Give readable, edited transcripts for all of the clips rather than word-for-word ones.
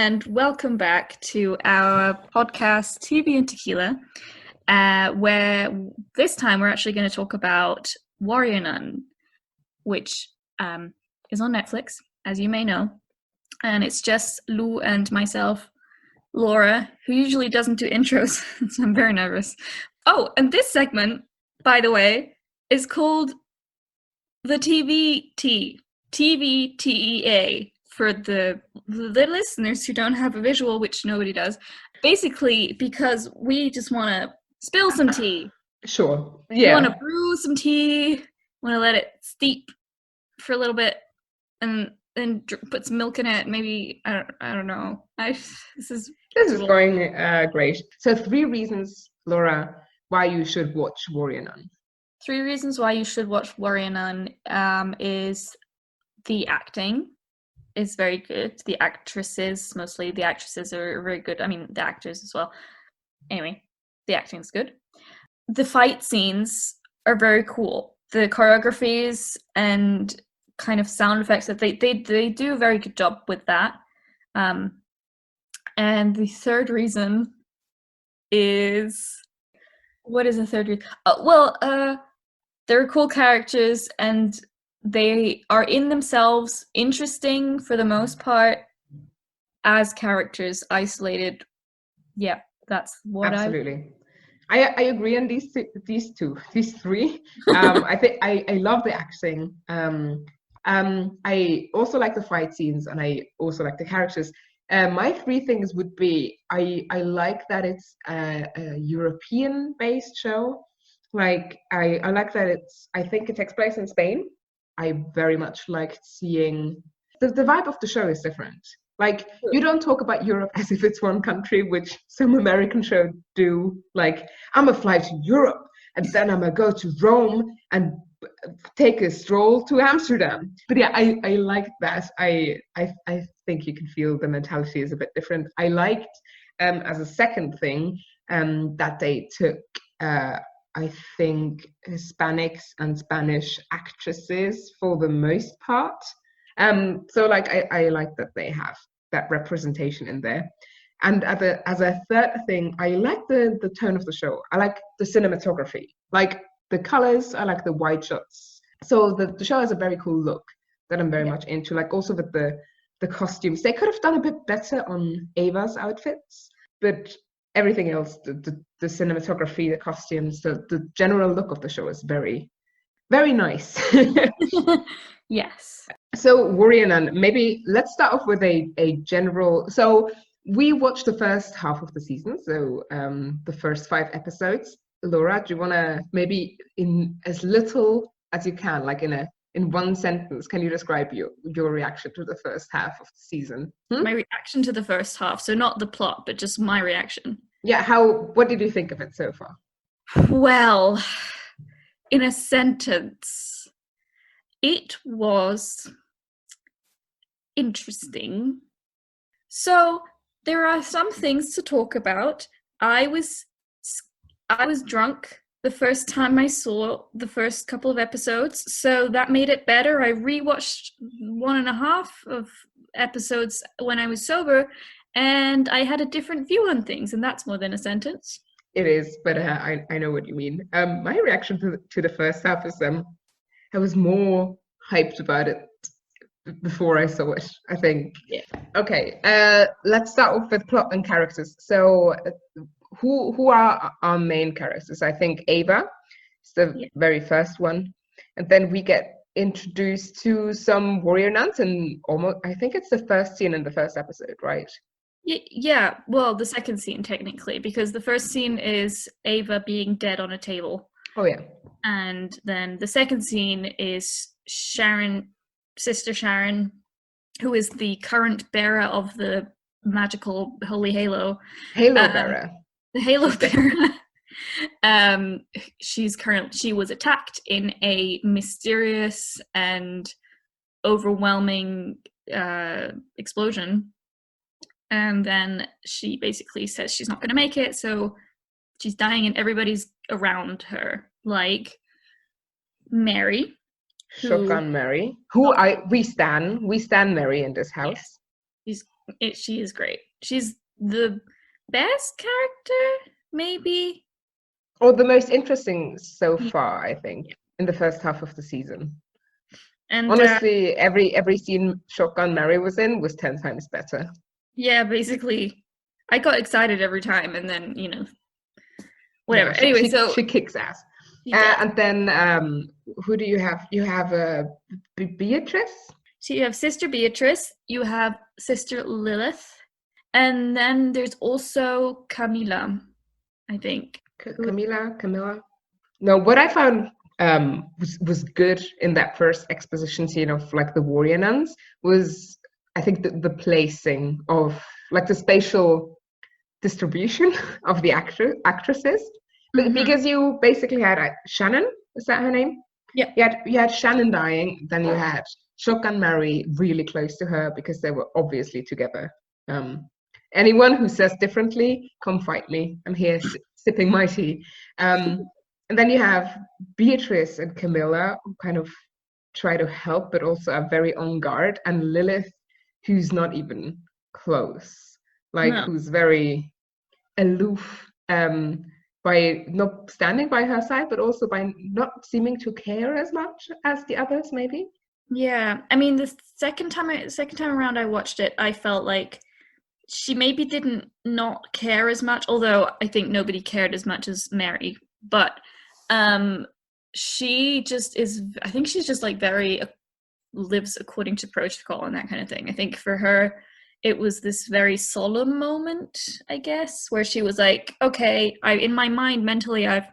and welcome back to our podcast, TV and Tequila, where this time we're actually going to talk about Warrior Nun, which is on Netflix, as you may know, and it's just Lou and myself, Laura, who usually doesn't do intros, so I'm very nervous. Oh, and this segment, by the way, is called the TVTEA. For the listeners who don't have a visual, which nobody does, basically because we just want to spill some tea. Sure. Yeah. We want to brew some tea, want to let it steep for a little bit, and then put some milk in it. Maybe I don't know. This is going great. So 3 reasons, Laura, why you should watch Warrior Nun. 3 reasons why you should watch Warrior Nun is the acting is very good. The actresses, mostly the actresses, are very good. I mean, the actors as well. Anyway, the acting is good. The fight scenes are very cool. The choreographies and kind of sound effects that they do a very good job with that. And the third reason is, what is the third reason? There are cool characters and they are in themselves interesting for the most part as characters, isolated. Yeah, that's what Absolutely. I agree on these 3. I think I love the acting. I also like the fight scenes, and I also like the characters. My 3 things would be I like that it's a European-based show. Like I like that I think it takes place in Spain. I very much liked seeing the vibe of the show is different. Like, you don't talk about Europe as if it's one country, which some American shows do. Like, I'm gonna fly to Europe and then I'm gonna go to Rome and take a stroll to Amsterdam. But yeah, I liked that. I think you can feel the mentality is a bit different. I liked as a second thing that they took I think Hispanics and Spanish actresses for the most part. So like I like that they have that representation in there. And as a third thing, I like the tone of the show. I like the cinematography, like the colors. I like the wide shots. So the show has a very cool look that I'm very much into. Like also with the costumes, they could have done a bit better on Ava's outfits, but everything else, the cinematography, the costumes, the general look of the show is very, very nice. Yes. So Warrior Nun, maybe let's start off with a general. So we watched the first half of the season, so the first 5 episodes. Laura, do you want to maybe in as little as you can, like in one sentence, can you describe your reaction to the first half of the season? My reaction to the first half, so not the plot, but just my reaction. Yeah, what did you think of it so far? Well, in a sentence, it was interesting. So there are some things to talk about. I was drunk the first time I saw the first couple of episodes, so that made it better. I rewatched 1.5 of episodes when I was sober, and I had a different view on things, and that's more than a sentence. It is, but I know what you mean. My reaction to the first half is I was more hyped about it before I saw it, I think. Yeah. Okay, let's start off with plot and characters. So who are our main characters? I think Ava is the very first one, and then we get introduced to some warrior nuns, and almost I think it's the first scene in the first episode, right? Yeah, well, the second scene technically, because the first scene is Ava being dead on a table. Oh yeah. And then the second scene is Sister Sharon, who is the current bearer of the magical holy halo. Bearer. The halo bearer. She was attacked in a mysterious and overwhelming explosion. And then she basically says she's not going to make it, so she's dying and everybody's around her. Like Mary. Shotgun Mary. We stand Mary in this house. Yes. She's She is great. She's the best character, maybe. Or the most interesting so Yeah. far, I think, in the first half of the season. And Honestly, every scene Shotgun Mary was in was 10 times better. yeah, basically, I got excited every time, and then whatever. Yeah, Anyway, so she kicks ass. she does. And then who do you have? You have Beatrice. So you have Sister Beatrice, you have Sister Lilith, and then there's also Camila, I think. Camilla. No, what I found was good in that first exposition scene of like the warrior nuns was I think the placing of like the spatial distribution of the actresses. Because you basically had Shannon, is that her name? Yeah. You had Shannon dying, then you had Shotgun Mary really close to her because they were obviously together. Anyone who says differently, come fight me. I'm here sipping my tea. And then you have Beatrice and Camilla who kind of try to help, but also are very on guard, and Lilith, who's not even close, like No. who's very aloof, by not standing by her side, but also by not seeming to care as much as the others, maybe. Yeah. I mean, the second time around I watched it, I felt like she maybe didn't not care as much, although I think nobody cared as much as Mary. But she just is, I think she's just like very lives according to protocol and that kind of thing. I think for her, it was this very solemn moment, I guess, where she was like, okay, in my mind, mentally, I've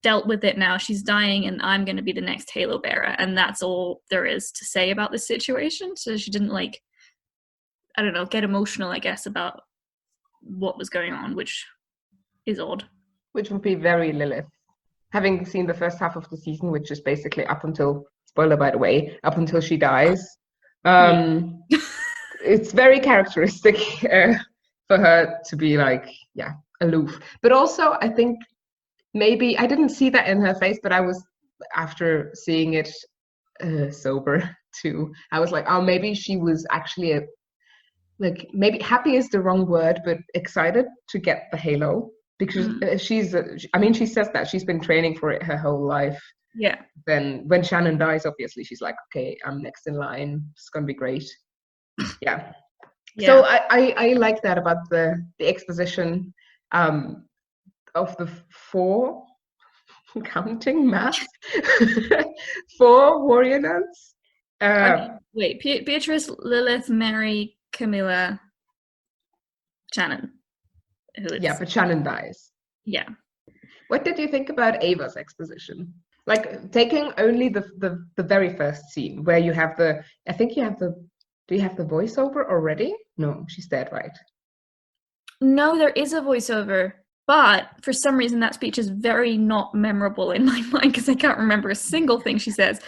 dealt with it now. She's dying and I'm going to be the next Halo bearer. And that's all there is to say about this situation. So she didn't like, I don't know, get emotional, I guess, about what was going on, which is odd. Which would be very Lilith. Having seen the first half of the season, which is basically up until, spoiler by the way, up until she dies. It's very characteristic for her to be like, yeah, aloof. But also, I think maybe, I didn't see that in her face, but I was, after seeing it sober too, I was like, oh, maybe she was actually like, maybe happy is the wrong word, but excited to get the halo. Because she says that she's been training for it her whole life. Yeah. Then when Shannon dies, obviously she's like, okay, I'm next in line. It's gonna be great. Yeah. So I like that about the exposition of the four, counting math, four warrior nuns. Wait, Beatrice, Lilith, Mary, Camilla, Shannon. Yeah, but Shannon dies. Yeah. What did you think about Ava's exposition? Like taking only the very first scene where you have the, I think you have the, do you have the voiceover already? No, she's dead, right? No, there is a voiceover, but for some reason that speech is very not memorable in my mind because I can't remember a single thing she says.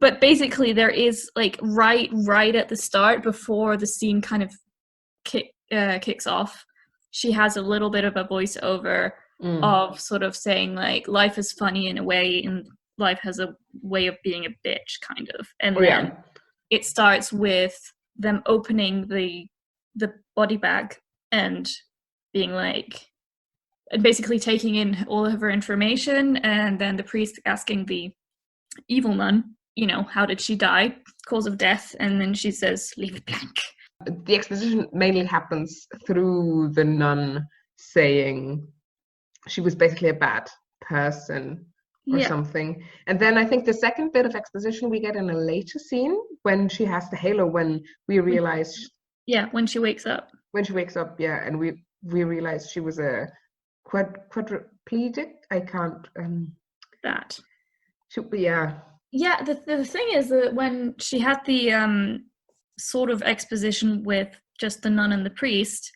But basically there is like right at the start before the scene kind of kicks off, she has a little bit of a voiceover of sort of saying like life is funny in a way and life has a way of being a bitch kind of. And then it starts with them opening the body bag and being like, and basically taking in all of her information, and then the priest asking the evil nun, how did she die, cause of death, and then she says, leave it blank. The exposition mainly happens through the nun saying she was basically a bad person or something. And then I think the second bit of exposition we get in a later scene when she has the halo, when we realize... when she wakes up. When she wakes up, and we realize she was a quadriplegic. I can't... that. Yeah, the thing is that when she had the sort of exposition with just the nun and the priest,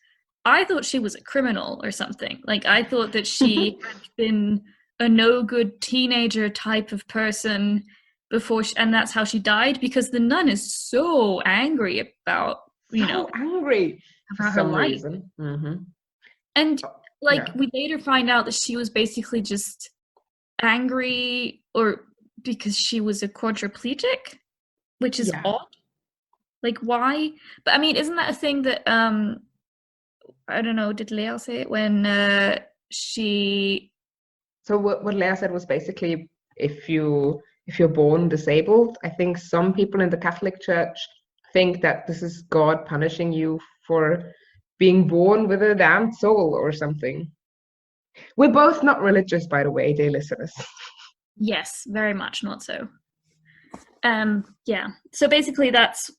I thought she was a criminal or something. Like, I thought that she had been a no-good teenager type of person before, and that's how she died, because the nun is so angry about, angry about her life. And, we later find out that she was basically just angry or because she was a quadriplegic, which is odd. Like, why? But I mean, isn't that a thing that I don't know, did Leo say it when she So what Leah said was basically if you're born disabled, I think some people in the Catholic Church think that this is God punishing you for being born with a damned soul or something. We're both not religious, by the way, dear listeners. yes, very much not so. Yeah. So basically that's,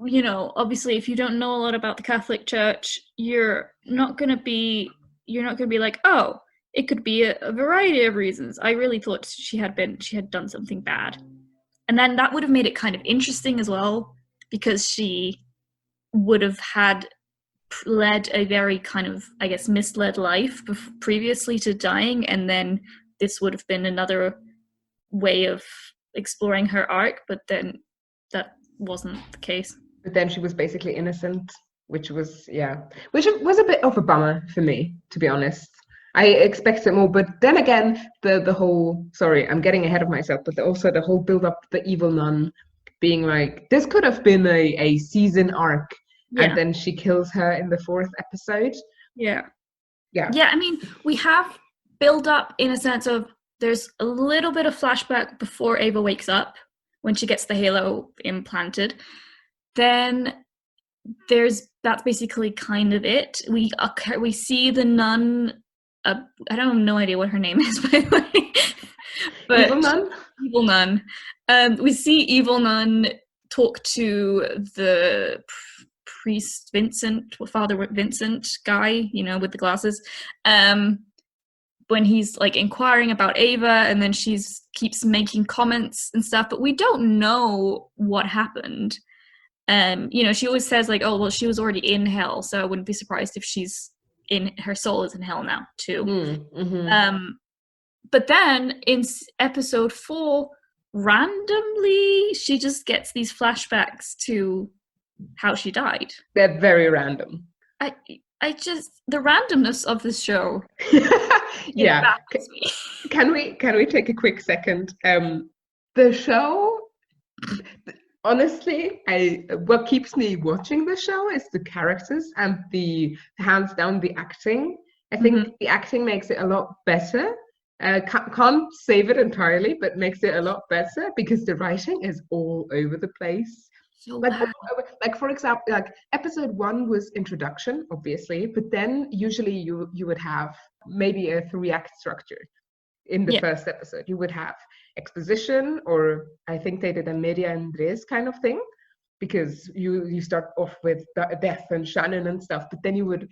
you know, obviously if you don't know a lot about the Catholic Church, you're not going to be like, "Oh, it could be a variety of reasons." I really thought she had done something bad. And then that would have made it kind of interesting as well because she would have had led a very kind of, I guess, misled life previously to dying, and then this would have been another way of exploring her arc, but then that wasn't the case. But then she was basically innocent, which was, yeah, which was a bit of a bummer for me, to be honest. I expected more, but then again, the whole, sorry, I'm getting ahead of myself, but also the whole build up, the evil nun being like, this could have been a season arc, and Yeah. then she kills her in the fourth episode. Yeah. Yeah, Yeah, I mean, we have build up in a sense of there's a little bit of flashback before Ava wakes up when she gets the halo implanted. Then that's basically kind of it. We see the nun. I don't have no idea what her name is, by the way, evil but nun. evil nun. We see evil nun talk to the priest Vincent, Father Vincent guy, you know, with the glasses. When he's like inquiring about Ava, and then she's keeps making comments and stuff, but we don't know what happened. You know, she always says like, "Oh, well, she was already in hell, so I wouldn't be surprised if her soul is in hell now too." Mm-hmm. Um, but then in episode 4, randomly, she just gets these flashbacks to how she died. They're very random. I, I just the randomness of this show, it Yeah. baffles me. Can we take a quick second? The show, honestly, I what keeps me watching the show is the characters and the hands down the acting. I think Mm-hmm. the acting makes it a lot better. Can't save it entirely, but makes it a lot better because the writing is all over the place. So Like, bad. like for example, like episode one was introduction, obviously, but then usually you would have maybe a three-act structure in the Yeah. first episode. You would have exposition, or I think they did a media and res kind of thing, because you start off with death and Shannon and stuff, but then you would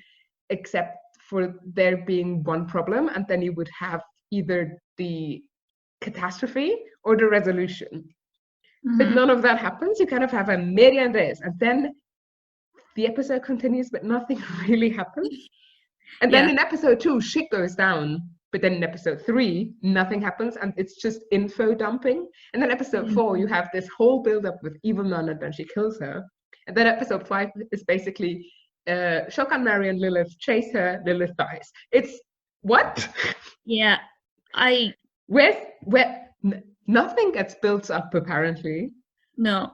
accept for there being one problem, and then you would have either the catastrophe or the resolution. But Mm-hmm. none of that happens. You kind of have a media and res, and then the episode continues, but nothing really happens. And then Yeah. in episode two, shit goes down. But then in episode three, nothing happens and it's just info dumping. And then episode four, you have this whole build up with Evil Nun and then she kills her. And then episode five is basically Shokan, Mary, and Lilith chase her, Lilith dies. It's what? Yeah. I Where nothing gets built up apparently. No.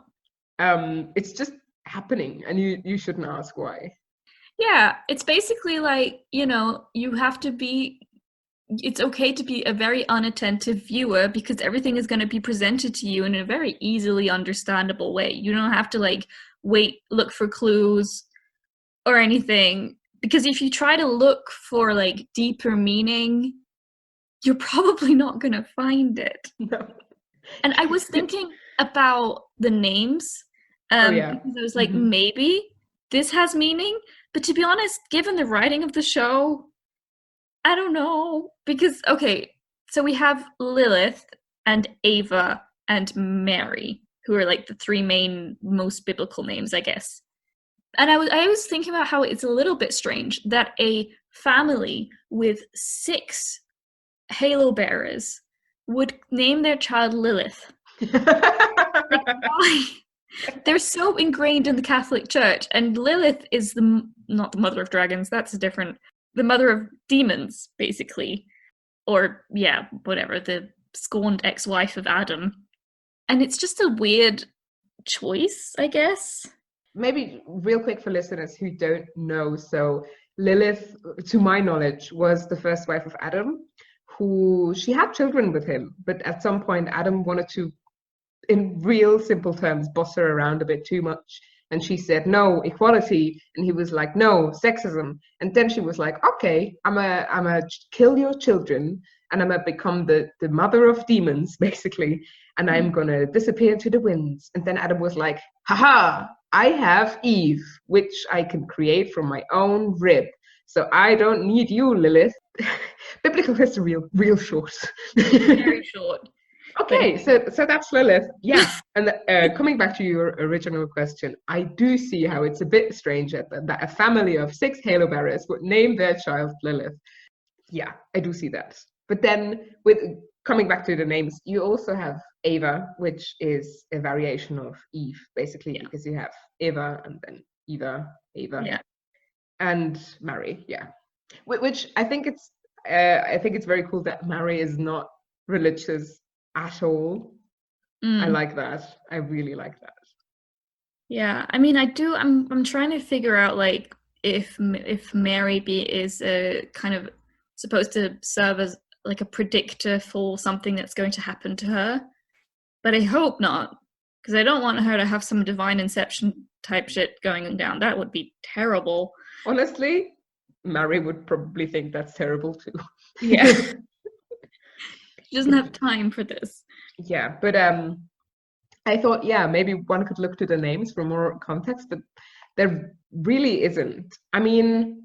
It's just happening and you shouldn't ask why. Yeah, it's basically like, you know, it's okay to be a very unattentive viewer because everything is going to be presented to you in a very easily understandable way. You don't have to like look for clues or anything, because if you try to look for like deeper meaning, you're probably not going to find it. No. And I was thinking about the names, Oh yeah. because I was like, maybe this has meaning. But to be honest, given the writing of the show, I don't know. Because, okay, so we have Lilith and Ava and Mary, who are like the three main, most biblical names, I guess. And I was thinking about how it's a little bit strange that a family with 6 halo bearers would name their child Lilith. Like, why? They're so ingrained in the Catholic Church, and Lilith is not the mother of dragons. That's the mother of demons, basically, or yeah, whatever, the scorned ex-wife of Adam. And it's just a weird choice, I guess. maybe real quick for listeners who don't know. So Lilith, to my knowledge, was the first wife of Adam, who she had children with him, but at some point Adam wanted to, in real simple terms, boss her around a bit too much. And she said, no, equality. And he was like, no, sexism. And then she was like, okay, I'm a kill your children and I'm gonna become the mother of demons, basically. And I'm gonna disappear to the winds. And then Adam was like, haha, I have Eve, which I can create from my own rib. So I don't need you, Lilith. Biblical history, real short. Very short. Okay, so that's Lilith. Yeah, and coming back to your original question, I do see how it's a bit strange that a family of 6 Halo bearers would name their child Lilith. Yeah, I do see that. But then, with coming back to the names, you also have Ava, which is a variation of Eve, basically, because you have Eva and then Ava, and Mary. Yeah, which I think it's very cool that Mary is not religious at all. I like that. I really like that. Yeah, I mean, I'm trying to figure out like if Mary is a kind of supposed to serve as like a predictor for something that's going to happen to her, but I hope not, because I don't want her to have some divine inception type shit going down. That would be terrible. Honestly, Mary would probably think that's terrible too. Yeah. She doesn't have time for this. Yeah, but I thought, maybe one could look to the names for more context, but there really isn't. I mean,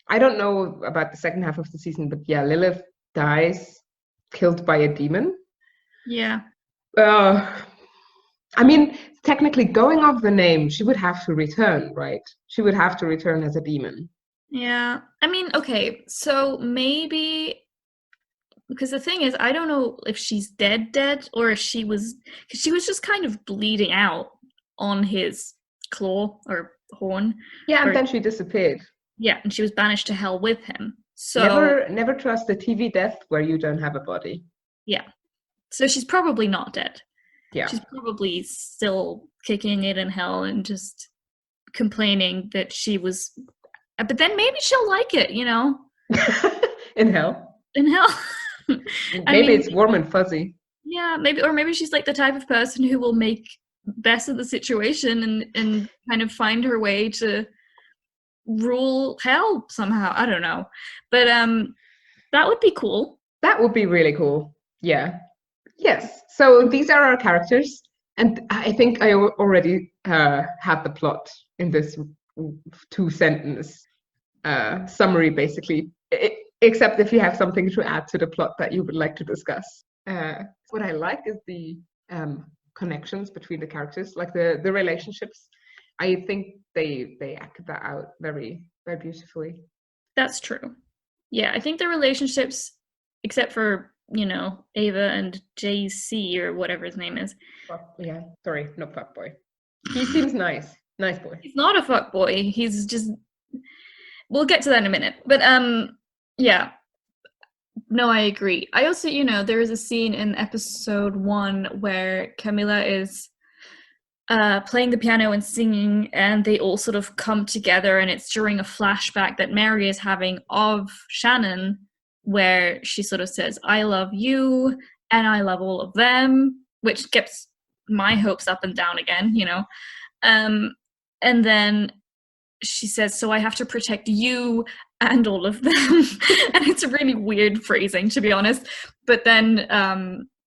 I don't know about the second half of the season, but yeah, Lilith dies, killed by a demon. Yeah. I mean, technically, going off the name, she would have to return, right? She would have to return as a demon. Yeah. I mean, okay, so maybe... Because the thing is, I don't know if she's dead, or if because she was just kind of bleeding out on his claw or horn. Yeah, and then she disappeared. Yeah, and she was banished to hell with him. So never trust a TV death where you don't have a body. Yeah. So she's probably not dead. Yeah. She's probably still kicking it in hell and just complaining that she was... But then maybe she'll like it, you know? In hell? In hell. Maybe it's warm and fuzzy. Yeah, maybe she's like the type of person who will make best of the situation and kind of find her way to rule hell somehow. I don't know. But that would be cool. That would be really cool. Yeah. Yes. So these are our characters, and I think I already had the plot in this 2-sentence summary, basically. Except if you have something to add to the plot that you would like to discuss. What I like is the connections between the characters, like the relationships. I think they act that out very, very beautifully. That's true. Yeah, I think the relationships, except for, Ava and JC or whatever his name is. Yeah, sorry, not fuckboy. He seems nice. Nice boy. He's not a fuckboy. He's just... We'll get to that in a minute. But, yeah. No, I agree. I also, there is a scene in episode 1 where Camilla is playing the piano and singing, and they all sort of come together, and it's during a flashback that Mary is having of Shannon, where she sort of says, I love you, and I love all of them, which gets my hopes up and down again, And then she says, so I have to protect you and all of them. And it's a really weird phrasing, to be honest. But then,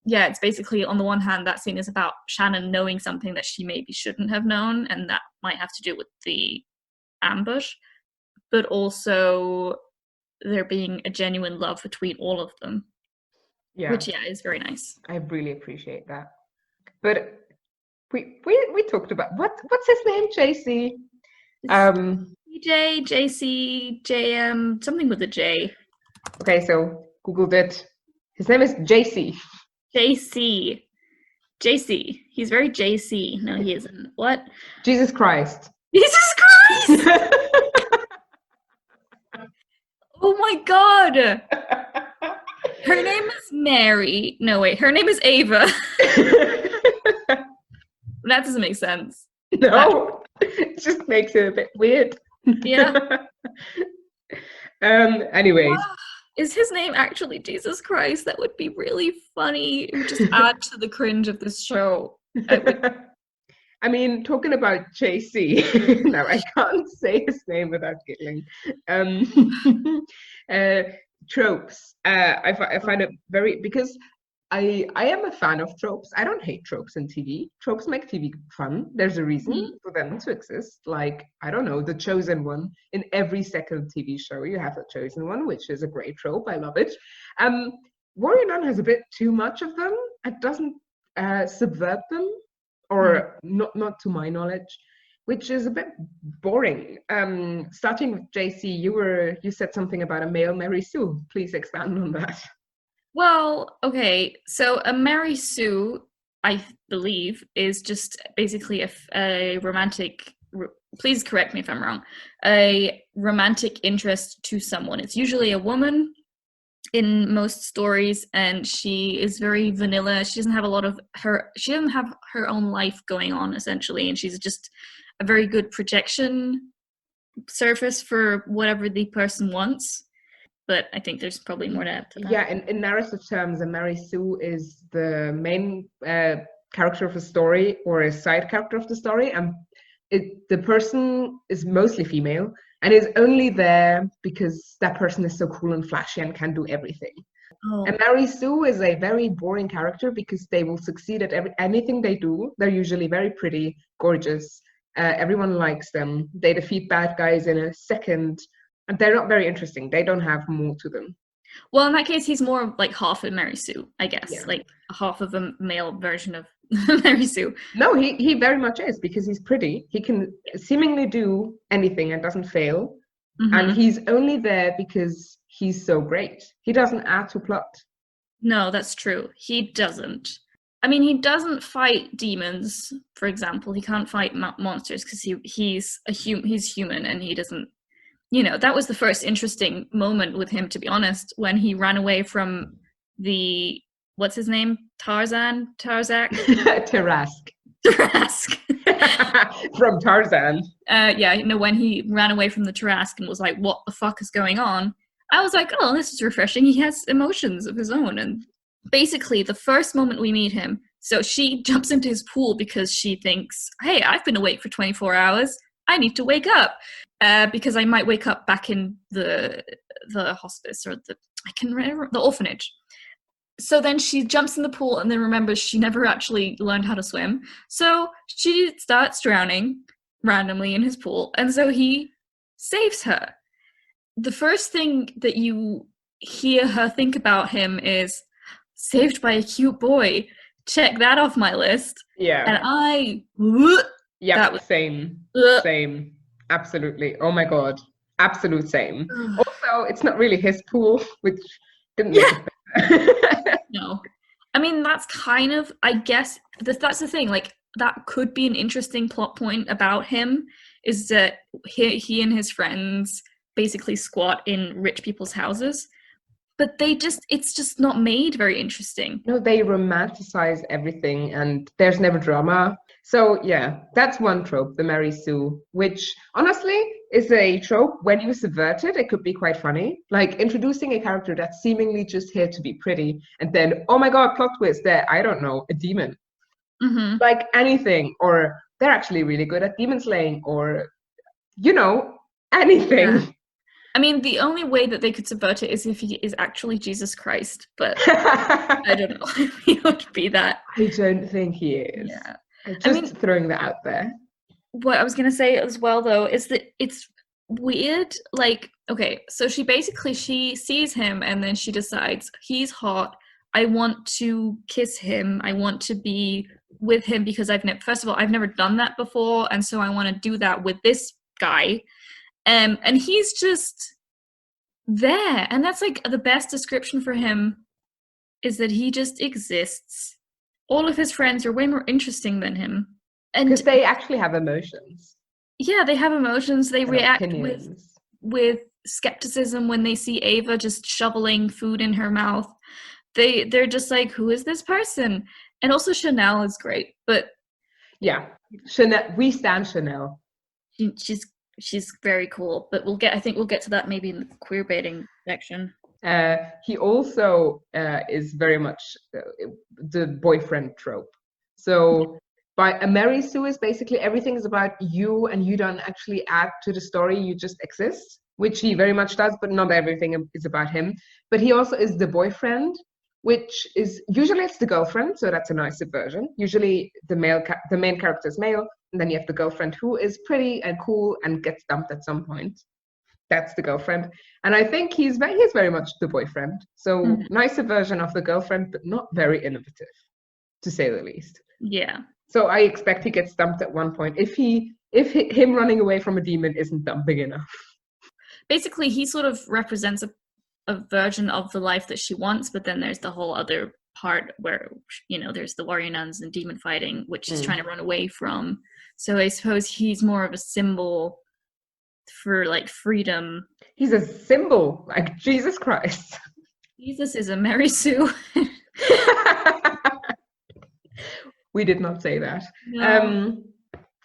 it's basically, on the one hand, that scene is about Shannon knowing something that she maybe shouldn't have known, and that might have to do with the ambush. But also there being a genuine love between all of them. Yeah. Which, is very nice. I really appreciate that. But we talked about, what's his name, JC? DJ, JC, JM, something with a J. Okay, so Googled it. His name is JC. JC. He's very JC. No, he isn't. What? Jesus Christ. Jesus Christ! Oh my god! Her name is Mary. No, wait. Her name is Ava. That doesn't make sense. No. It just makes it a bit weird. Yeah. Anyways, Is his name actually Jesus Christ? That would be really funny. It would just add to the cringe of this show. It would. I mean, talking about JC, now I can't say his name without giggling. Um, uh, tropes. I find it very, because I am a fan of tropes. I don't hate tropes in TV. Tropes make TV fun. There's a reason for them to exist. Like, I don't know, the chosen one. In every second TV show, you have a chosen one, which is a great trope. I love it. Warrior Nun has a bit too much of them. It doesn't subvert them, or not to my knowledge, which is a bit boring. Starting with JC, you said something about a male Mary Sue. Please expand on that. Well, okay. So a Mary Sue, I believe, is just basically a romantic. Please correct me if I'm wrong. A romantic interest to someone. It's usually a woman in most stories, and she is very vanilla. She doesn't have a lot of her. She doesn't have her own life going on, essentially, and she's just a very good projection surface for whatever the person wants. But I think there's probably more to add to that. Yeah, in narrative terms, a Mary Sue is the main character of the story, or a side character of the story, and the person is mostly female and is only there because that person is so cool and flashy and can do everything. Oh. And Mary Sue is a very boring character because they will succeed at anything they do. They're usually very pretty, gorgeous. Everyone likes them. They defeat bad guys in a second. And they're not very interesting. They don't have more to them. Well, in that case, he's more like half a Mary Sue, I guess. Yeah. Like half of a male version of Mary Sue. No, he very much is, because he's pretty. He can seemingly do anything and doesn't fail. And he's only there because he's so great. He doesn't add to plot. No, that's true. He doesn't. I mean, he doesn't fight demons, for example. He can't fight monsters because he's human, and he doesn't. You know, that was the first interesting moment with him, to be honest, when he ran away from the, what's his name? Tarzak? Tarask. From Tarzan. When he ran away from the Tarask and was like, what the fuck is going on? I was like, oh, this is refreshing. He has emotions of his own. And basically, the first moment we meet him, so she jumps into his pool because she thinks, hey, I've been awake for 24 hours. I need to wake up because I might wake up back in the hospice, or the orphanage. So then she jumps in the pool and then remembers she never actually learned how to swim. So she starts drowning randomly in his pool, and so he saves her. The first thing that you hear her think about him is, saved by a cute boy. Check that off my list. Yeah. And yeah, same. Same. Absolutely. Oh my God. Absolute same. Also, it's not really his pool, which didn't make it better. No. I mean, that's kind of, I guess, that's the thing. Like, that could be an interesting plot point about him, is that he and his friends basically squat in rich people's houses. But it's just not made very interesting. No, they romanticize everything, and there's never drama. So yeah, that's one trope, the Mary Sue, which honestly is a trope. When you subvert it, it could be quite funny. Like introducing a character that's seemingly just here to be pretty, and then, oh my God, plot twist, they're, I don't know, a demon. Like anything, or they're actually really good at demon slaying, or, you know, anything. Yeah. I mean, the only way that they could subvert it is if he is actually Jesus Christ, but I don't know if he would be that. I don't think he is. Yeah. Just throwing that out there. What I was going to say as well, though, is that it's weird. Like, okay, so she sees him and then she decides, he's hot. I want to kiss him. I want to be with him because first of all, I've never done that before. And so I want to do that with this guy. And he's just there. And that's like the best description for him, is that he just exists. All of his friends are way more interesting than him. Because they actually have emotions. Yeah, they have emotions. They react with skepticism when they see Ava just shoveling food in her mouth. They're just like, who is this person? And also Chanel is great, but yeah, Chanel, we stand Chanel. She's very cool, but I think we'll get to that maybe in the queer baiting section. He also is very much the boyfriend trope. So by a Mary Sue is basically everything is about you and you don't actually add to the story, you just exist, which he very much does, but not everything is about him. But he also is the boyfriend, which is usually it's the girlfriend, so that's a nicer version. Usually the main character is male, and then you have the girlfriend who is pretty and cool and gets dumped at some point. That's the girlfriend. And I think he's very much the boyfriend. So nicer version of the girlfriend, but not very innovative, to say the least. Yeah. So I expect he gets dumped at one point. If him running away from a demon isn't dumping enough. Basically, he sort of represents a version of the life that she wants, but then there's the whole other part where, there's the warrior nuns and demon fighting, which she's trying to run away from. So I suppose he's more of a symbol for like freedom. He's a symbol, like Jesus Christ. Jesus is a Mary Sue. We did not say that. No.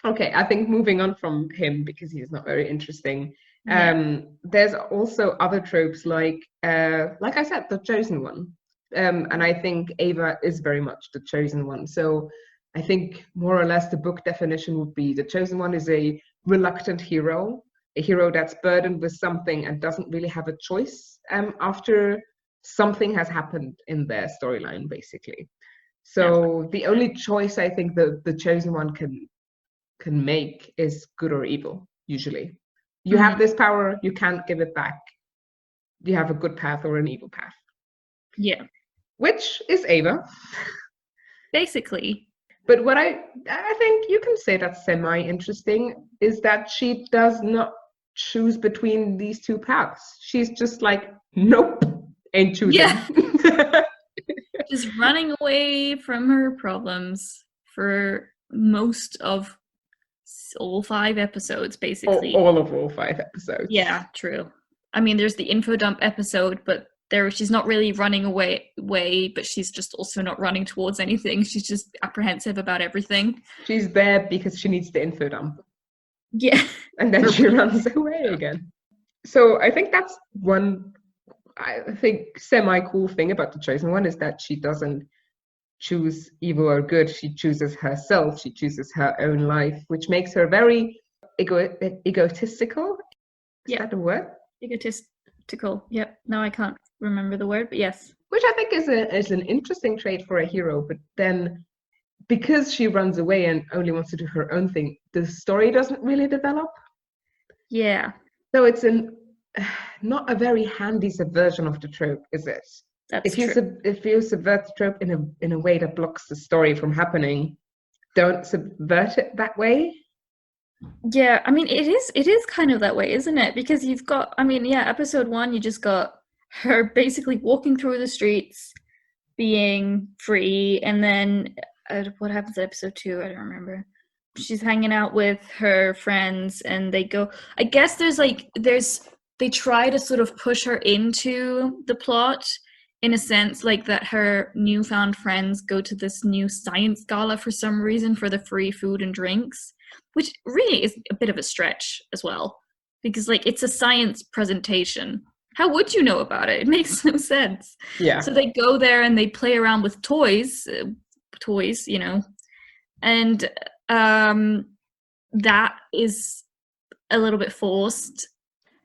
Okay, I think moving on from him because he's not very interesting. There's also other tropes like I said, the chosen one. And I think Ava is very much the chosen one. So I think more or less the book definition would be the chosen one is a reluctant hero, a hero that's burdened with something and doesn't really have a choice after something has happened in their storyline, basically. So the only choice I think the chosen one can make is good or evil, usually. You have this power, you can't give it back. You have a good path or an evil path. Yeah. Which is Ava. Basically. But what I think you can say that's semi-interesting is that she does not choose between these two paths. She's just like, nope, ain't choosing. Yeah. Just running away from her problems for most of all 5 episodes, basically. All 5 episodes. Yeah, true. I mean, there's the info dump episode, but she's not really running away, but she's just also not running towards anything. She's just apprehensive about everything. She's there because she needs the info dump. Yeah. And then she runs away again. So I think that's one, I think, semi-cool thing about the chosen one is that she doesn't choose evil or good. She chooses herself. She chooses her own life, which makes her very egotistical. Is that a word? Egotistical. Yep. No, I can't remember the word, but yes. Which I think is an interesting trait for a hero, but then because she runs away and only wants to do her own thing, the story doesn't really develop. Yeah. So it's not a very handy subversion of the trope, is it? That's true. If you subvert the trope in a way that blocks the story from happening, don't subvert it that way. Yeah, I mean it is kind of that way, isn't it? Because you've got, I mean, yeah, episode 1 you just got her basically walking through the streets being free, and then what happens at episode 2? I don't remember. She's hanging out with her friends and they go, I guess they try to sort of push her into the plot in a sense, like that her newfound friends go to this new science gala for some reason for the free food and drinks, which really is a bit of a stretch as well, because like it's a science presentation. How would you know about it? It makes no sense. Yeah. So they go there and they play around with toys, and that is a little bit forced.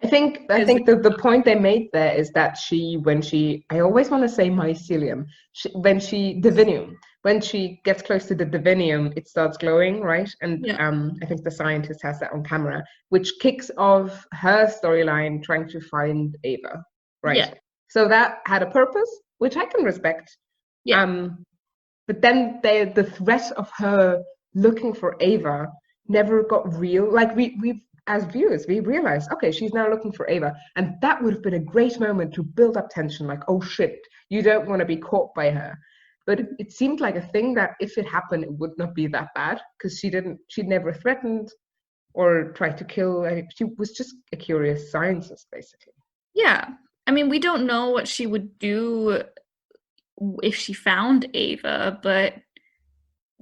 I think the point they made there is that I always want to say mycelium, divinium, when she gets close to the divinium, it starts glowing, right? And I think the scientist has that on camera, which kicks off her storyline trying to find Ava, right? Yeah. So that had a purpose, which I can respect. Yeah. But then the threat of her looking for Ava never got real. Like we as viewers, we realized, okay, she's now looking for Ava. And that would have been a great moment to build up tension, like, oh shit, you don't want to be caught by her. But it seemed like a thing that if it happened, it would not be that bad, because she'd never threatened or tried to kill. She was just a curious scientist, basically. Yeah. I mean, we don't know what she would do if she found Ava, but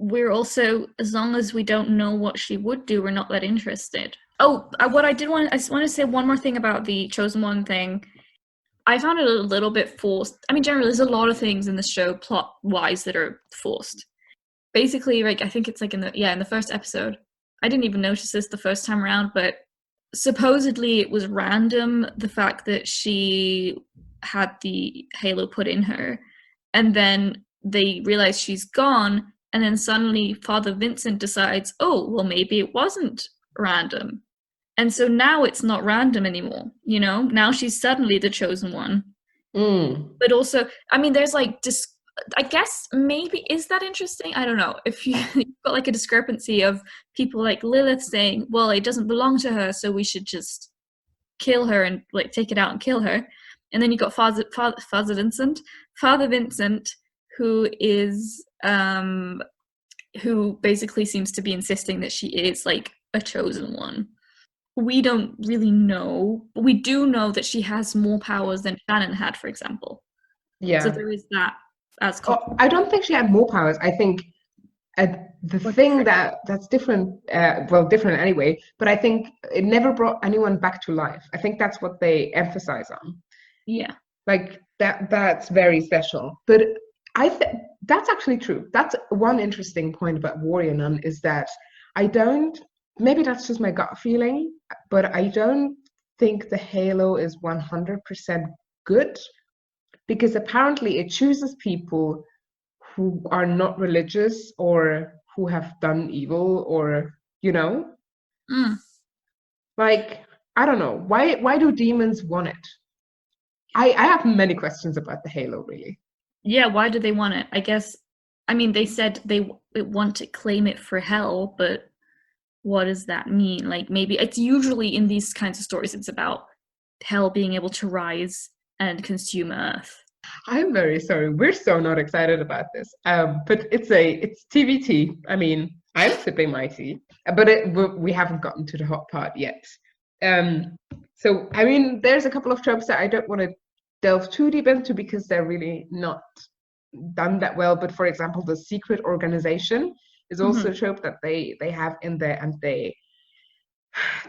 we're also, as long as we don't know what she would do, we're not that interested. Oh, what I just want to say one more thing about the Chosen One thing. I found it a little bit forced. I mean, generally, there's a lot of things in the show plot-wise that are forced. Basically, like, I think it's like in the first episode. I didn't even notice this the first time around, but supposedly it was random, the fact that she had the halo put in her, and then they realize she's gone, and then suddenly Father Vincent decides, oh, well, maybe it wasn't random. And so now it's not random anymore, you know? Now she's suddenly the chosen one. Mm. But also, I mean, there's like, I guess maybe, is that interesting? I don't know. If you've got like a discrepancy of people like Lilith saying, well, it doesn't belong to her, so we should just kill her and like take it out and kill her. And then you got Father Vincent, who is, who basically seems to be insisting that she is like a chosen one. We don't really know, but we do know that she has more powers than Shannon had, for example. Yeah. So there is that as I don't think she had more powers. I think the thing that's different, well, different anyway, but I think it never brought anyone back to life. I think that's what they emphasize on. Yeah. Like that's very special. But I think that's actually true. That's one interesting point about Warrior Nun is that I don't, maybe that's just my gut feeling, but I don't think the Halo is 100% good, because apparently it chooses people who are not religious or who have done evil, or, you know, like, I don't know. Why do demons want it? I have many questions about the Halo, really. Yeah, why do they want it? I guess, I mean, they said they want to claim it for hell, but what does that mean? Like, maybe it's usually in these kinds of stories, it's about hell being able to rise and consume Earth. I'm very sorry. We're so not excited about this. But it's TVT. I mean, I'm sipping my tea, but we haven't gotten to the hot part yet. So I mean, there's a couple of tropes that I don't want to delve too deep into because they're really not done that well. But for example, the secret organization is also a trope that they have in there, and they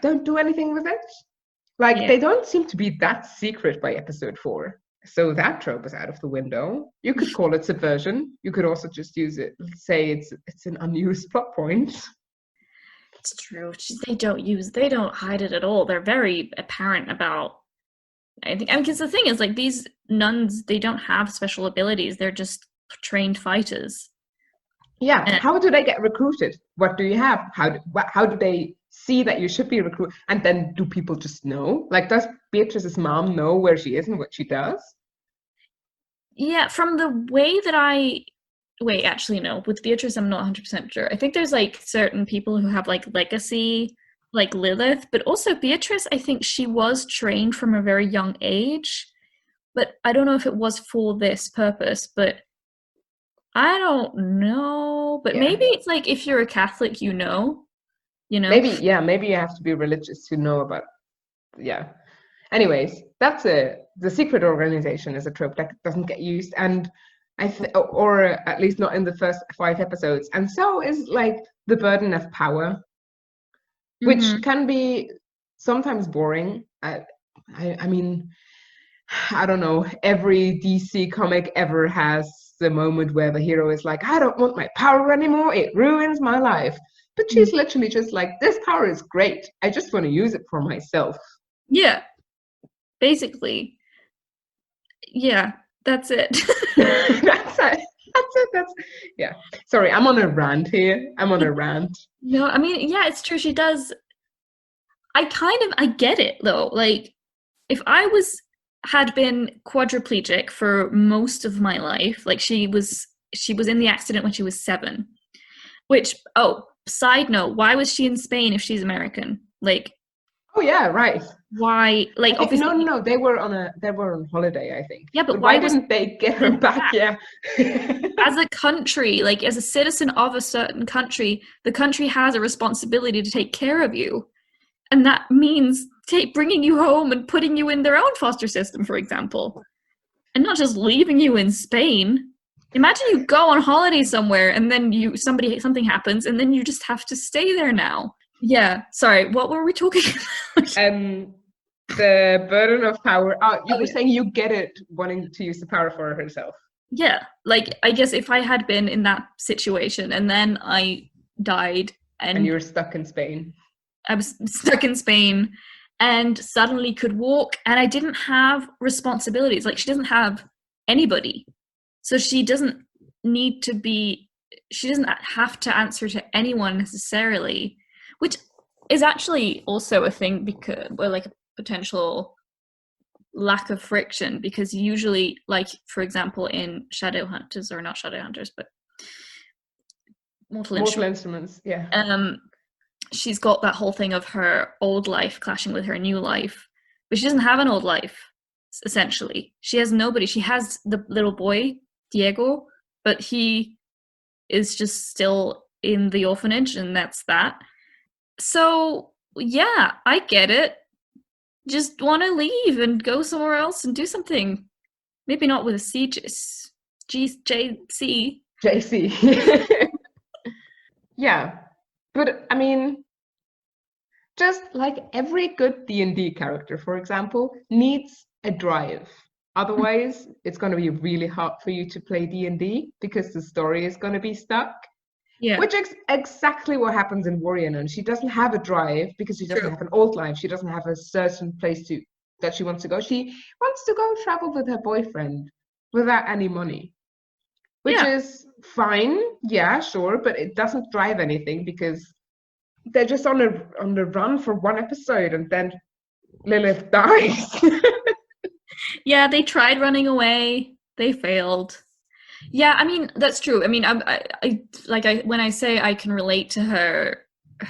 don't do anything with it. Like, they don't seem to be that secret by episode 4. So that trope is out of the window. You could call it subversion. You could also just use it, say it's an unused plot point. It's true. They don't hide it at all. They're very apparent about, I think, because the thing is, like, these nuns, they don't have special abilities. They're just trained fighters. Yeah. And how do they get recruited? What do you have? How do they see that you should be recruited? And then do people just know? Like, does Beatrice's mom know where she is and what she does? Yeah, from the way that wait, actually, no. With Beatrice, I'm not 100% sure. I think there's, like, certain people who have, like, legacy, like Lilith, but also Beatrice, I think she was trained from a very young age, but I don't know if it was for this purpose, but I don't know. But maybe it's like, if you're a Catholic, you know? Maybe you have to be religious to know about, Anyways, that's the secret organization is a trope that doesn't get used, and or at least not in the first 5 episodes. And so is, like, the burden of power, which can be sometimes boring. I mean, I don't know, every DC comic ever has the moment where the hero is like, I don't want my power anymore, it ruins my life. But she's literally just like, this power is great, I just want to use it for myself. Yeah, basically. Yeah, that's it. That's yeah. Sorry, I'm on a rant here. No, I mean, yeah, it's true. She does. I get it though. Like, if I had been quadriplegic for most of my life, like she was in the accident when she was 7. Which, side note, why was she in Spain if she's American? Like, oh yeah, right. Why? Like, obviously, no. They were on holiday, I think. Yeah, but why didn't they get her back? Yeah. As a country, like, as a citizen of a certain country, the country has a responsibility to take care of you, and that means bringing you home and putting you in their own foster system, for example, and not just leaving you in Spain. Imagine you go on holiday somewhere and then something happens and then you just have to stay there now. Yeah, sorry, what were we talking about? The burden of power. You Oh, were yeah. saying you get it wanting to use the power for herself. Yeah, like I guess if I had been in that situation and then I died And and you're stuck in Spain. I was stuck in Spain and suddenly could walk and I didn't have responsibilities. Like she doesn't have anybody. So she doesn't she doesn't have to answer to anyone necessarily, which is actually also a thing because, well, like a potential lack of friction because usually, like for example in Shadowhunters, or not Shadowhunters but Mortal Mortal Instruments, Instruments, yeah. She's got that whole thing of her old life clashing with her new life, but she doesn't have an old life. Essentially, she has nobody. She has the little boy Diego, but he is just still in the orphanage, and that's that. So yeah, I get it. Just want to leave and go somewhere else and do something. Maybe not with a JC. JC. Yeah, but I mean, just like every good D&D character, for example, needs a drive. Otherwise, it's going to be really hard for you to play D&D because the story is going to be stuck. Yeah, Which is exactly what happens in Warrior Nun. She doesn't have a drive because she doesn't true. have an old life. She doesn't have a certain place that she wants to go. She wants to go travel with her boyfriend without any money, which Yeah, is fine. Yeah, sure, but it doesn't drive anything because they're just on the run for one episode and then Lilith dies. yeah. They tried running away. They failed. Yeah, I mean that's true. I mean, when I say I can relate to her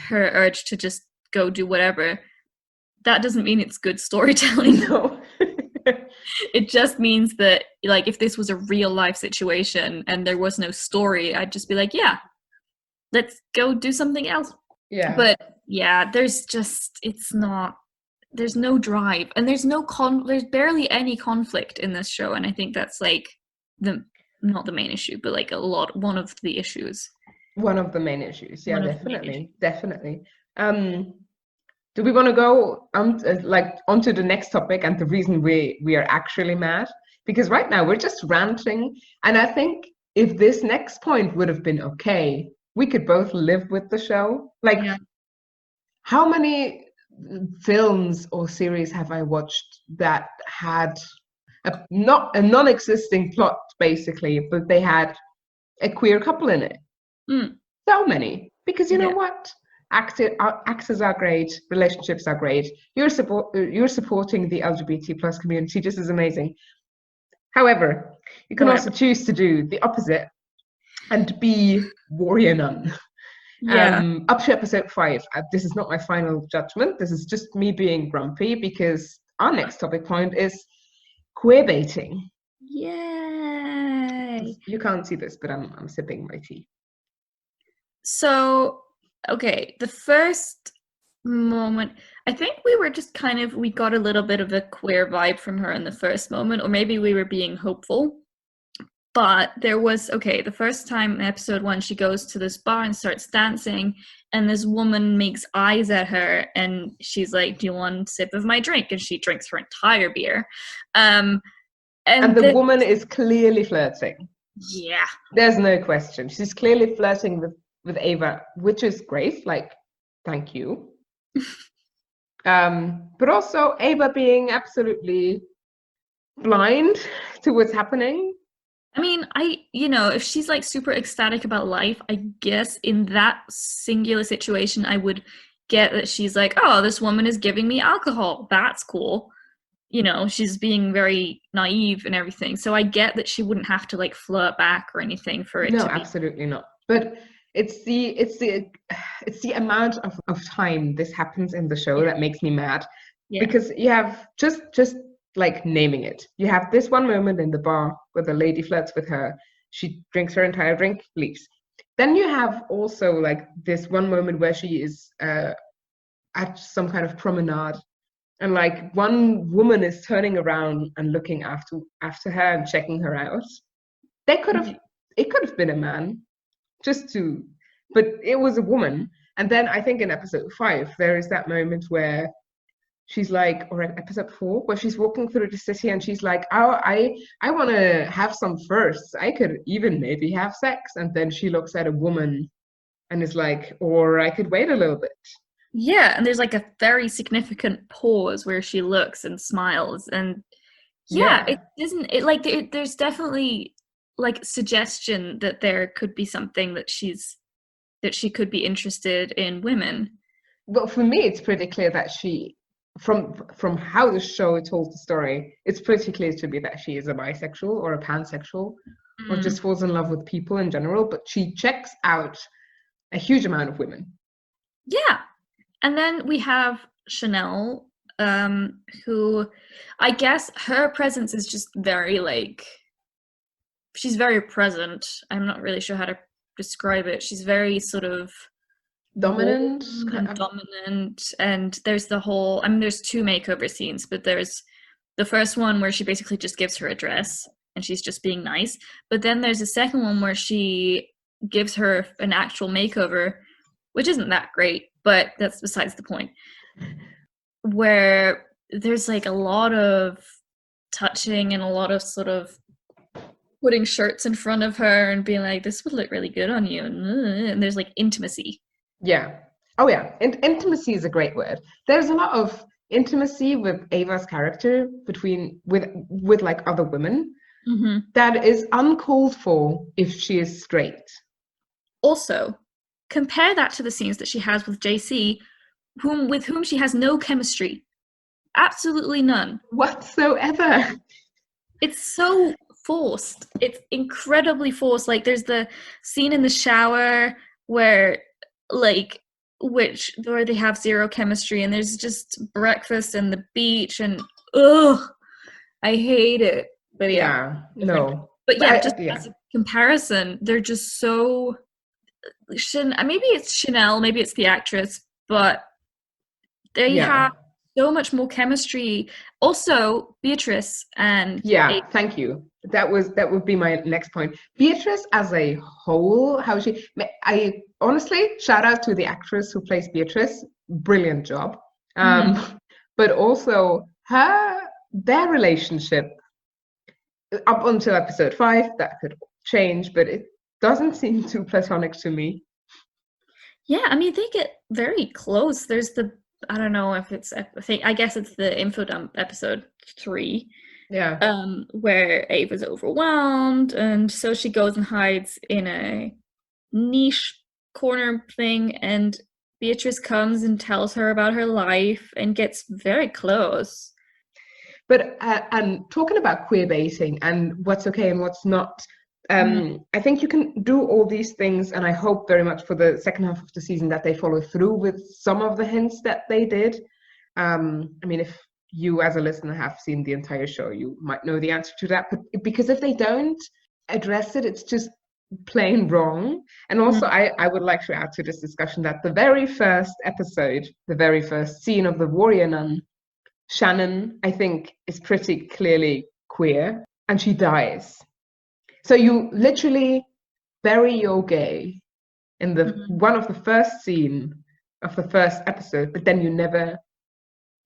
urge to just go do whatever. That doesn't mean it's good storytelling. No. It just means that, like, if this was a real life situation and there was no story, I'd just be like, yeah, let's go do something else. Yeah. But yeah, there's no drive and there's barely any conflict in this show, and I think that's like the not the main issue, but like one of the issues. One of the main issues. Yeah, One of the main issues. definitely. Do we want to go onto the next topic and the reason we are actually mad? Because right now we're just ranting, and I think if this next point would have been okay, we could both live with the show. Like, Yeah. how many films or series have I watched that had not a non-existing plot basically, but they had a queer couple in it? So many, because you know what? Actors are great, relationships are great. You're supporting the LGBT plus community. This is amazing. However, you can also choose to do the opposite and be Warrior Nun. Yeah. Up to episode 5. This is not my final judgment. This is just me being grumpy because our next topic point is queerbaiting. Yay! You can't see this, but I'm sipping my tea. So, okay, the first moment, I think we got a little bit of a queer vibe from her in the first moment, or maybe we were being hopeful. But there was, the first time in episode 1, she goes to this bar and starts dancing, and this woman makes eyes at her, and she's like, do you want a sip of my drink? And she drinks her entire beer. And the woman is clearly flirting. Yeah. There's no question. She's clearly flirting with Ava, which is great. Like, thank you. But also Ava being absolutely blind to what's happening. I mean, if she's like super ecstatic about life, I guess in that singular situation, I would get that she's like, oh, this woman is giving me alcohol. That's cool. She's being very naive and everything. So I get that she wouldn't have to like flirt back or anything for it to be. No, absolutely not. But it's the amount of time this happens in the show that makes me mad. Yeah. Because you have just like naming it. You have this one moment in the bar where the lady flirts with her. She drinks her entire drink, leaves. Then you have also like this one moment where she is at some kind of promenade, and like one woman is turning around and looking after her and checking her out. They could have it could have been a man, just to, but it was a woman. And then I think in episode 5 there is that moment where she's like, or in episode 4, where she's walking through the city and she's like, oh, I want to have some firsts. I could even maybe have sex. And then she looks at a woman and is like, or I could wait a little bit. Yeah, and there's like a very significant pause where she looks and smiles, and yeah, it Yeah. isn't it like there's definitely like suggestion that there could be something that she could be interested in women. Well, for me, it's pretty clear that she, from how the show told the story, it's pretty clear to me that she is a bisexual or a pansexual, or Mm. just falls in love with people in general. But she checks out a huge amount of women. Yeah. And then we have Chanel, who I guess her presence is just very like she's very present. I'm not really sure how to describe it. She's very sort of warm Dominant, kind and of. dominant, and there's the whole, I mean, there's two makeover scenes, but there's the first one where she basically just gives her a dress and she's just being nice, but then there's a second one where she gives her an actual makeover, which isn't that great, but that's besides the point, where there's like a lot of touching and a lot of sort of putting shirts in front of her and being like, this would look really good on you, and there's like intimacy. Yeah. Oh yeah. Intimacy is a great word. There's a lot of intimacy with Ava's character between with like other women Mm-hmm. that is uncalled for if she is straight. Also, compare that to the scenes that she has with JC, with whom she has no chemistry. Absolutely none. Whatsoever. It's so forced. It's incredibly forced. Like there's the scene in the shower where like where they have zero chemistry, and there's just breakfast and the beach, and ugh, I hate it. But yeah, Yeah. different. No. But But yeah, just yeah. as a comparison, they're just so maybe it's Chanel, maybe it's the actress, but they have Yeah. so much more chemistry. Also, Beatrice and Yeah, thank you. That would be my next point. Beatrice as a whole, how she I honestly shout out to the actress who plays Beatrice. Brilliant job. Mhm. But also their relationship up until episode 5, that could change, but it doesn't seem too platonic to me. Yeah, I mean they get very close. There's the I don't know if it's I guess it's the info dump episode 3, Yeah. where Ava's overwhelmed, and so she goes and hides in a niche corner thing, and Beatrice comes and tells her about her life and gets very close. But and talking about queer baiting and what's okay and what's not, Mm, I think you can do all these things, and I hope very much for the second half of the season that they follow through with some of the hints that they did. I mean, if you as a listener have seen the entire show, you might know the answer to that. But because if they don't address it, it's just plain wrong. And mm, also, I would like to add to this discussion that the very first episode, the very first scene of the Warrior Nun, Shannon, I think, is pretty clearly queer, and she dies. So you literally bury your gay in the mhm. one of the first scene of the first episode, but then you never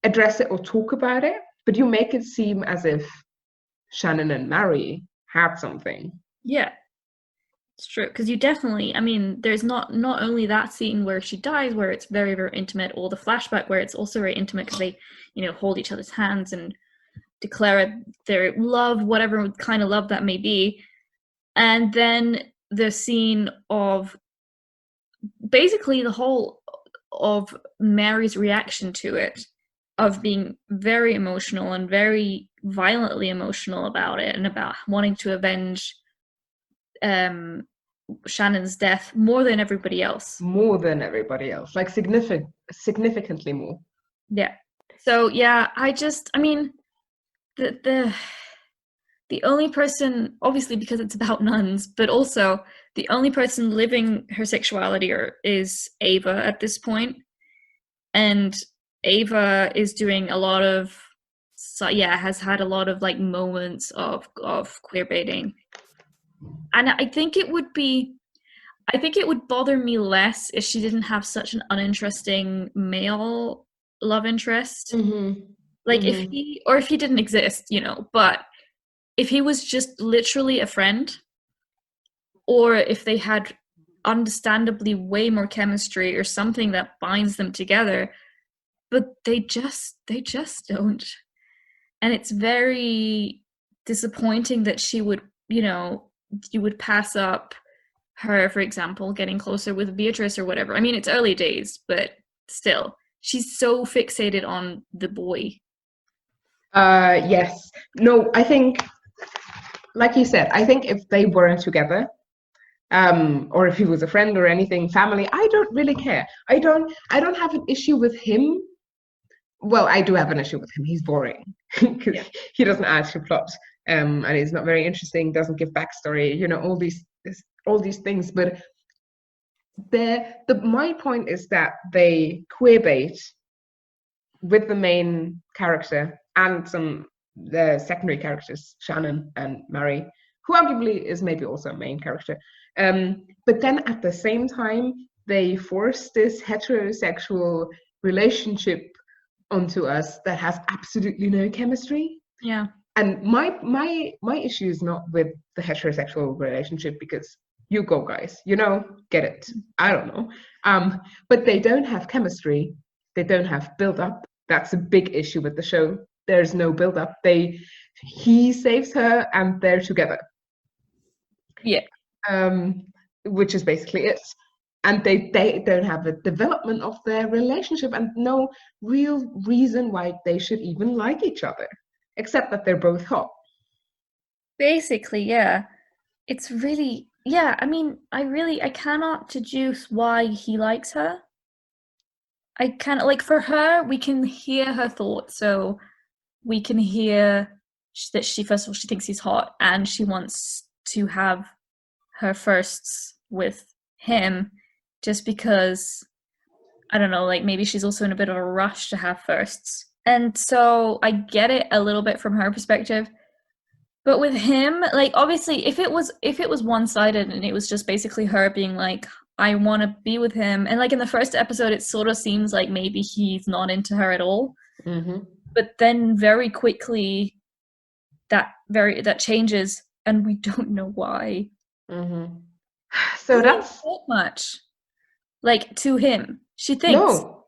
address it or talk about it, but you make it seem as if Shannon and Mary had something. Yeah, it's true because you definitely. I mean, there's not only that scene where she dies, where it's very very intimate, or the flashback where it's also very intimate because they, hold each other's hands and declare their love, whatever kind of love that may be, and then the scene of basically the whole of Mary's reaction to it, of being very emotional and very violently emotional about it, and about wanting to avenge um Shannon's death more than everybody else. More than everybody else, like significantly more. Yeah. So yeah, I mean, the only person, obviously because it's about nuns, but also the only person living her sexuality is Ava at this point, and Ava is doing a lot of, so yeah, has had a lot of like moments of queer baiting. And I think it would bother me less if she didn't have such an uninteresting male love interest. Mm-hmm. Like Mm-hmm. if he didn't exist, but if he was just literally a friend, or if they had understandably way more chemistry or something that binds them together, but they just don't. And it's very disappointing that she would, you would pass up her, for example, getting closer with Beatrice or whatever. I mean, it's early days, but still, she's so fixated on the boy. Yes. No, I think, like you said, I think if they weren't together, or if he was a friend or anything, family, I don't really care. I don't have an issue with him. Well, I do have an issue with him. He's boring because Yeah. he doesn't add to plot, and he's not very interesting. Doesn't give backstory. All these things. But the my point is that they queerbait with the main character and some the secondary characters, Shannon and Mary, who arguably is maybe also a main character. But then at the same time, they force this heterosexual relationship onto us that has absolutely no chemistry. Yeah. And my issue is not with the heterosexual relationship because you go guys, get it. I don't know. But they don't have chemistry. They don't have build up. That's a big issue with the show. There's no build up. He saves her and they're together. Yeah. Um, which is basically it. And they don't have a development of their relationship and no real reason why they should even like each other, except that they're both hot. Basically, yeah. It's really, yeah, I mean, I cannot deduce why he likes her. I kind of like for her, we can hear her thoughts. So we can hear that she, first of all, she thinks he's hot and she wants to have her firsts with him just because, I don't know, like maybe she's also in a bit of a rush to have firsts. And so I get it a little bit from her perspective. But with him, like obviously if it was one-sided and it was just basically her being like, I want to be with him, and like in the first episode it sort of seems like maybe he's not into her at all. Mm-hmm. But then very quickly that changes and we don't know why. Mm-hmm. She So doesn't even that's talk much. Like to him. She thinks. no.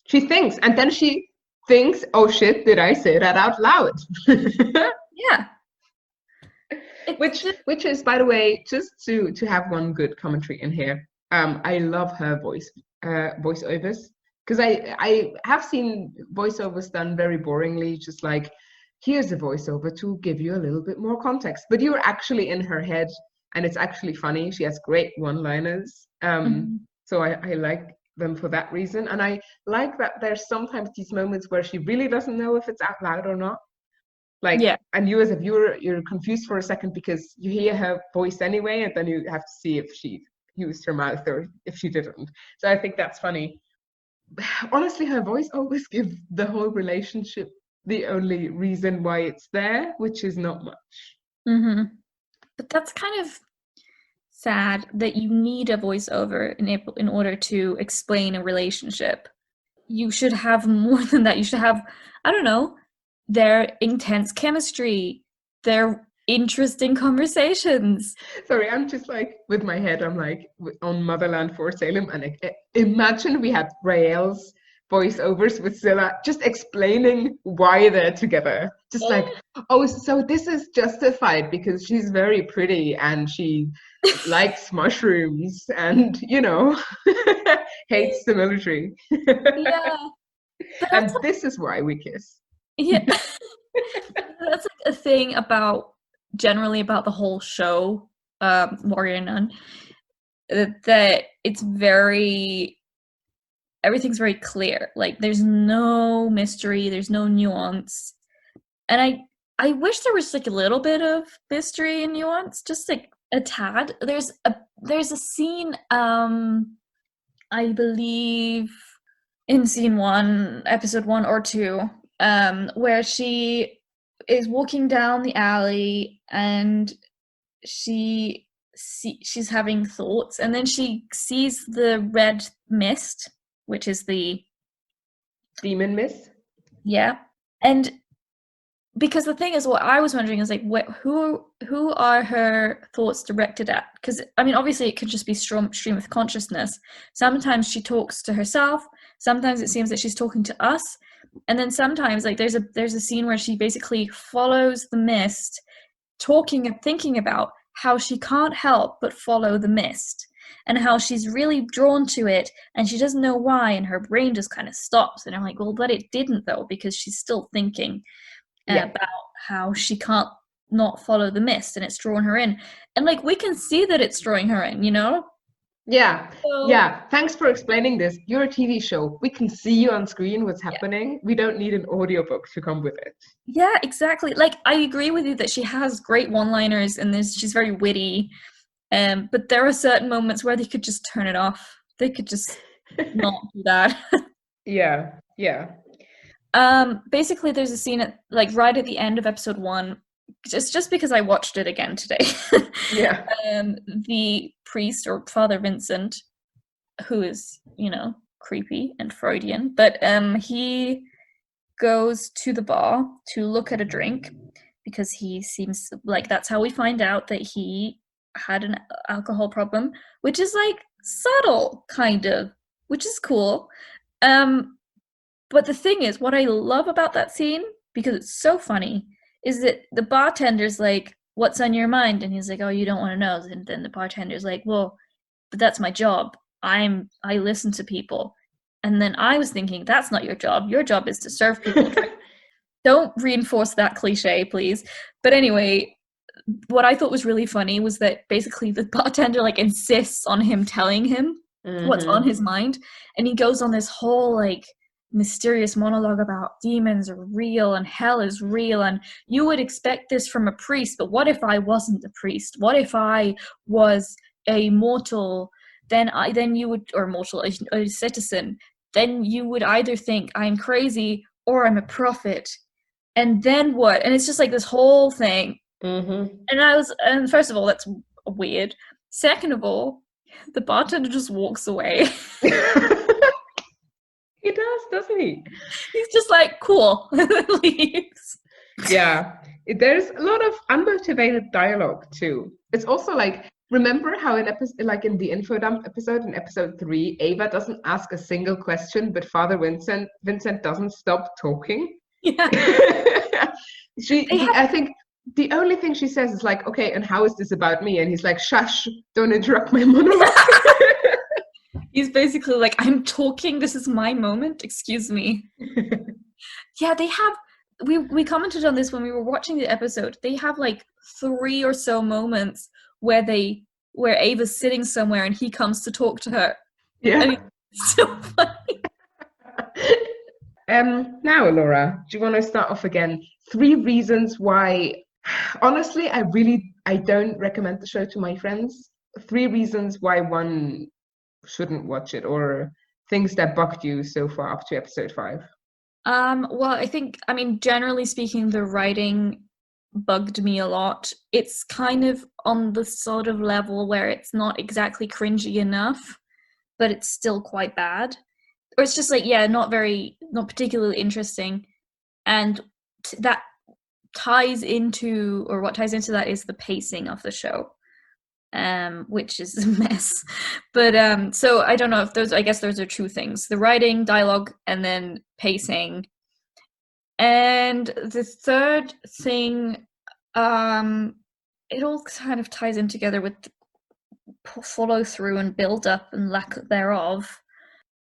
She thinks, and then she thinks, "Oh shit, did I say that out loud?" Yeah. It's which just which is, by the way, just to have one good commentary in here. I love her voiceovers because I have seen voiceovers done very boringly, just like here's a voiceover to give you a little bit more context, but you're actually in her head, and it's actually funny. She has great one-liners. mhm. So I like them for that reason, and I like that there's sometimes these moments where she really doesn't know if it's out loud or not, like, Yeah. and you as a viewer, you're confused for a second because you hear her voice anyway, and then you have to see if she used her mouth or if she didn't. So I think that's funny. Honestly, her voice always gives the whole relationship the only reason why it's there, which is not much. Mhm. But that's kind of sad that you need a voiceover in order to explain a relationship. You should have more than that. You should have, I don't know, their intense chemistry, their interesting conversations. Sorry, I'm just like with my head, I'm like on Motherland for Salem, and imagine we had Rael's voiceovers with Zilla just explaining why they're together. Just like, oh, so this is justified because she's very pretty and she likes mushrooms and, hates the military. Yeah, but that's And this is why we kiss. yeah, that's like a thing about generally about the whole show, Warrior Nun, that it's very everything's very clear. Like there's no mystery, there's no nuance. And I wish there was like a little bit of mystery and nuance, just like a tad. There's a scene, I believe in scene one, episode 1 or 2, where she is walking down the alley and she's having thoughts, and then she sees the red mist, which is the Demon Miss. yeah. And because the thing is, what I was wondering is like, who are her thoughts directed at? Because I mean, obviously, it could just be stream of consciousness. Sometimes she talks to herself. Sometimes it seems that she's talking to us, and then sometimes, like, there's a scene where she basically follows the mist, talking and thinking about how she can't help but follow the mist, and how she's really drawn to it, and she doesn't know why, and her brain just kind of stops. And I'm like, well, but it didn't though, because she's still thinking Yeah. about how she can't not follow the mist, and it's drawing her in, and like we can see that it's drawing her in, you know. Yeah. So Yeah. Thanks for explaining this. You're a TV show. We can see you on screen what's yeah, happening. We don't need an audiobook to come with it. yeah, exactly. Like, I agree with you that she has great one-liners, and she's very witty, but there are certain moments where they could just turn it off. They could just not do that. Yeah. Yeah. Basically, there's a scene at, like, right at the end of episode 1, just because I watched it again today. Yeah. The priest, or Father Vincent, who is, creepy and Freudian, but he goes to the bar to look at a drink, because he seems like, that's how we find out that he had an alcohol problem, which is like subtle, kind of, which is cool. But the thing is, what I love about that scene, because it's so funny, is that the bartender's like, "What's on your mind?" And he's like, "Oh, you don't want to know." And then the bartender's like, "Well, but that's my job. I listen to people." And then I was thinking, that's not your job. Your job is to serve people. Don't reinforce that cliche, please. But anyway, what I thought was really funny was that basically the bartender like insists on him telling him what's on his mind, and he goes on this whole like mysterious monologue about demons are real and hell is real, and you would expect this from a priest, but what if I wasn't a priest? What if I was a mortal? Then you would, or mortal, a citizen, then you would either think I'm crazy or I'm a prophet, and then what? And it's just like this whole thing. And first of all, that's weird. Second of all, the bartender just walks away. He does, doesn't he? He's just like, cool, leaves. Yeah. There's a lot of unmotivated dialogue too. It's also like, remember how in like in the info dump episode, in episode 3, Ava doesn't ask a single question, but Father Vincent doesn't stop talking. Yeah. I think the only thing she says is like, "Okay, and how is this about me?" And he's like, "Shush, don't interrupt my monologue." He's basically like, I'm talking, this is my moment, excuse me. Yeah, they have, we commented on this when we were watching the episode. They have like 3 or so moments where Ava's sitting somewhere and he comes to talk to her. Yeah. And it's so funny. Now, Laura, do you want to start off again? 3 reasons why, honestly, I don't recommend the show to my friends. 3 reasons why one shouldn't watch it, or things that bugged you so far up to episode 5. Well, I mean, generally speaking, the writing bugged me a lot. It's kind of on the sort of level where it's not exactly cringy enough, but it's still quite bad. Or it's just like, yeah, not particularly interesting. And that ties into, or what ties into that is the pacing of the show, which is a mess. But so I don't know if I guess those are 2 things: the writing, dialogue, and then pacing. And the third thing, it all kind of ties in together with follow through and build up and lack thereof.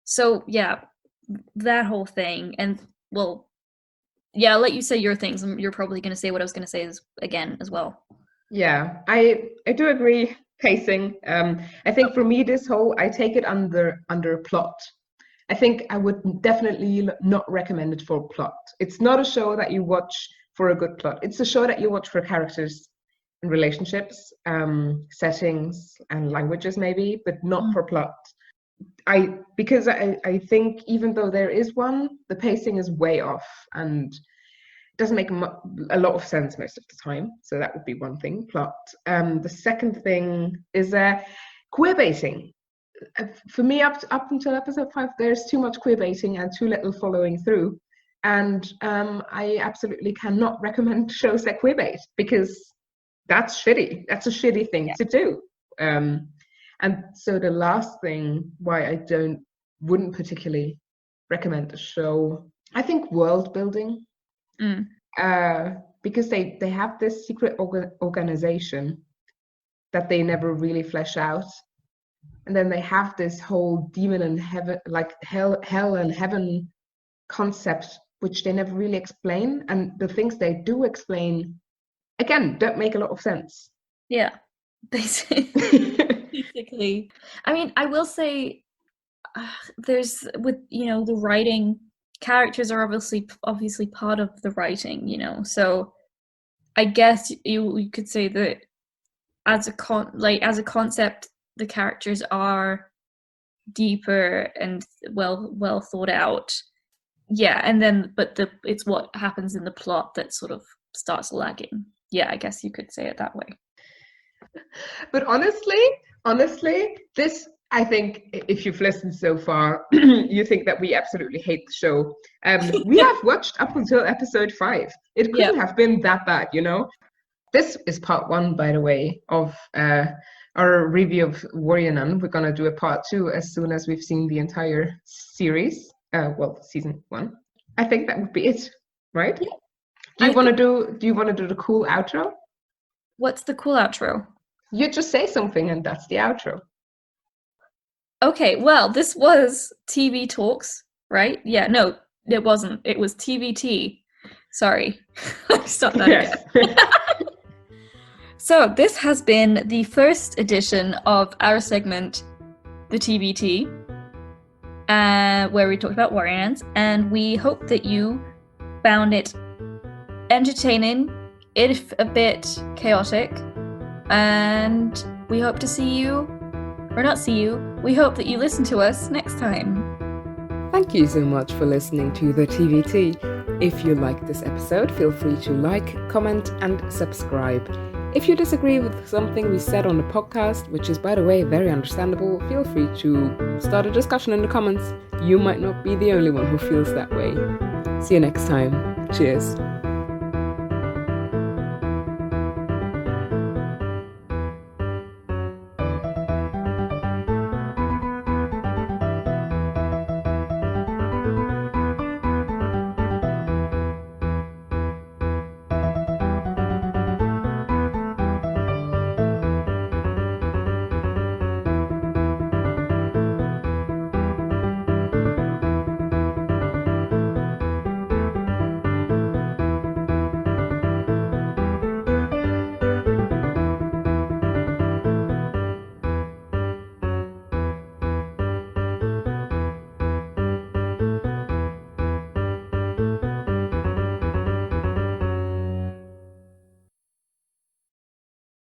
So yeah, that whole thing. And well, yeah, I'll let you say your things, and you're probably going to say what I was going to say again as well. Yeah, I do agree. Pacing. I think for me, I take it under plot. I think I would definitely not recommend it for plot. It's not a show that you watch for a good plot. It's a show that you watch for characters and relationships, settings and languages maybe, but not for plot. Because I think even though there is one, the pacing is way off, and doesn't make a lot of sense most of the time. So that would be one thing, plot. The second thing is queerbaiting. For me, up until episode 5, there's too much queerbaiting and too little following through. And I absolutely cannot recommend shows that queerbait, because that's shitty. That's a shitty thing to do. And so the last thing why I wouldn't particularly recommend a show, I think world building. Because they have this secret organization that they never really flesh out. And then they have this whole demon and heaven, like hell and heaven concept, which they never really explain. And the things they do explain, again, don't make a lot of sense. Yeah, basically. I mean, I will say there's, with, the writing, characters are obviously part of the writing, so I guess you could say that as a concept, the characters are deeper and well thought out. Yeah, and then it's what happens in the plot that sort of starts lagging. Yeah, I guess you could say it that way. But honestly, this, I think, if you've listened so far, you think that we absolutely hate the show. We have watched up until episode 5. It couldn't have been that bad, This is part 1, by the way, of our review of Warrior Nun. We're gonna do a part 2 as soon as we've seen the entire series. Season 1. I think that would be it, right? Yeah. Do you want to do the cool outro? What's the cool outro? You just say something and that's the outro. Okay, well, this was TV Talks, right? Yeah, no, it wasn't. It was TVT. Sorry. Stop that again. So this has been the first edition of our segment, the TVT, where we talked about Warrior Nuns, and we hope that you found it entertaining, if a bit chaotic, and we hope to see you, or not see you, we hope that you listen to us next time. Thank you so much for listening to the TVT. If you liked this episode, feel free to like, comment, and subscribe. If you disagree with something we said on the podcast, which is, by the way, very understandable, feel free to start a discussion in the comments. You might not be the only one who feels that way. See you next time. Cheers.